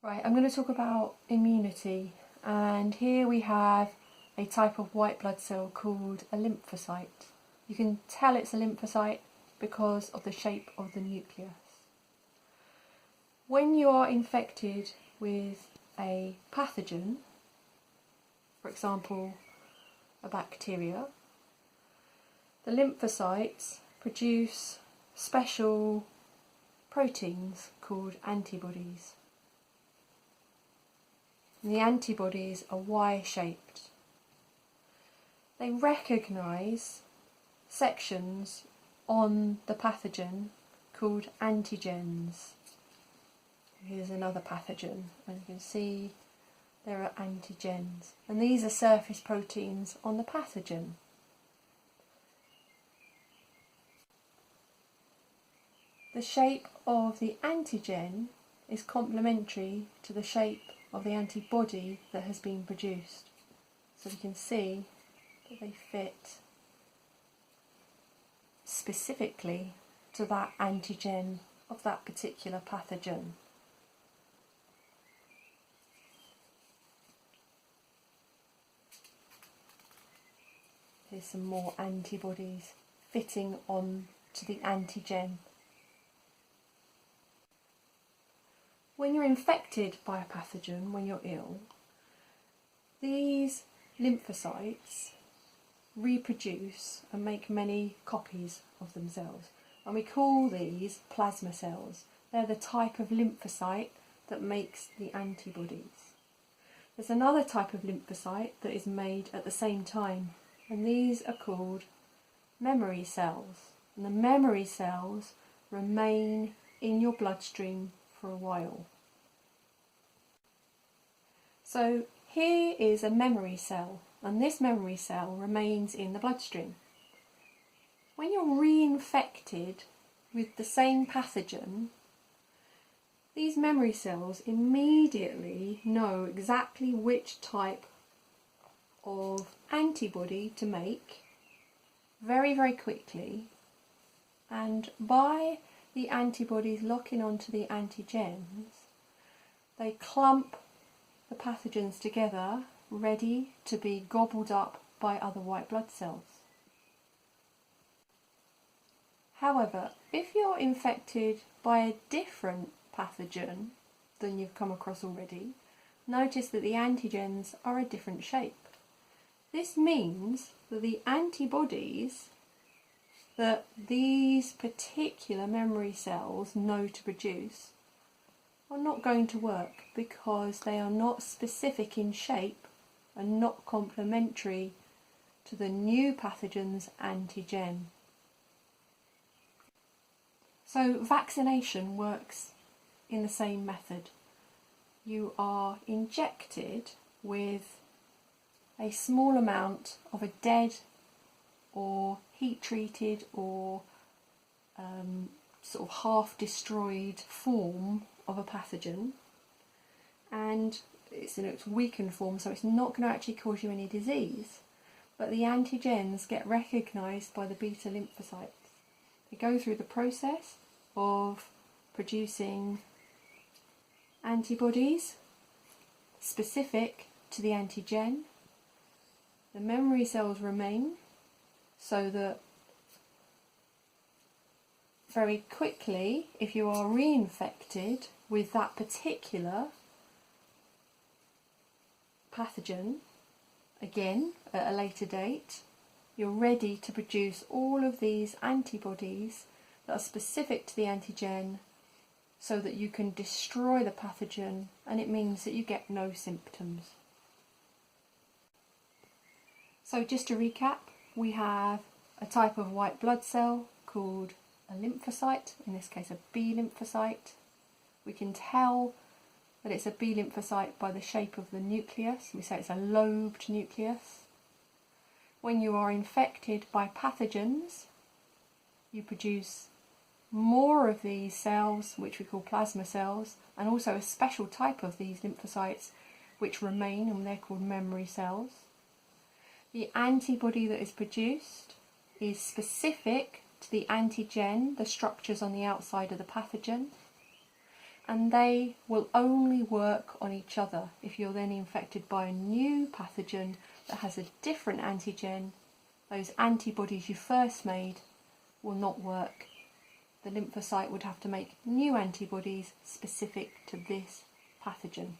Right, I'm going to talk about immunity, and here we have a type of white blood cell called a lymphocyte. You can tell it's a lymphocyte because of the shape of the nucleus. When you are infected with a pathogen, for example a bacteria, the lymphocytes produce special proteins called antibodies. And the antibodies are Y-shaped. They recognise sections on the pathogen called antigens. Here's another pathogen, and you can see there are antigens, and these are surface proteins on the pathogen. The shape of the antigen is complementary to the shape of the antibody that has been produced. So we can see that they fit specifically to that antigen of that particular pathogen. Here's some more antibodies fitting on to the antigen. When you're infected by a pathogen, when you're ill, these lymphocytes reproduce and make many copies of themselves, and we call these plasma cells. They're the type of lymphocyte that makes the antibodies. There's another type of lymphocyte that is made at the same time, and these are called memory cells. And the memory cells remain in your bloodstream for a while. So here is a memory cell, and this memory cell remains in the bloodstream. When you're reinfected with the same pathogen, these memory cells immediately know exactly which type of antibody to make very, very quickly, and by the antibodies locking onto the antigens, they clump the pathogens together, ready to be gobbled up by other white blood cells. However, if you're infected by a different pathogen than you've come across already, notice that the antigens are a different shape. This means that the antibodies that these particular memory cells know to produce are not going to work because they are not specific in shape and not complementary to the new pathogen's antigen. So vaccination works in the same method. You are injected with a small amount of a dead or heat-treated or sort of half-destroyed form of a pathogen, and it's in its weakened form, so it's not going to actually cause you any disease, but the antigens get recognised by the beta lymphocytes. They go through the process of producing antibodies specific to the antigen. The memory cells remain, so that very quickly, if you are reinfected with that particular pathogen, again at a later date, you're ready to produce all of these antibodies that are specific to the antigen so that you can destroy the pathogen, and it means that you get no symptoms. So just to recap, we have a type of white blood cell called a lymphocyte, in this case a B lymphocyte. We can tell that it's a B lymphocyte by the shape of the nucleus. We say it's a lobed nucleus. When you are infected by pathogens, you produce more of these cells, which we call plasma cells, and also a special type of these lymphocytes which remain, and they're called memory cells. The antibody that is produced is specific to the antigen, the structures on the outside of the pathogen, and they will only work on each other. If you're then infected by a new pathogen that has a different antigen, those antibodies you first made will not work. The lymphocyte would have to make new antibodies specific to this pathogen.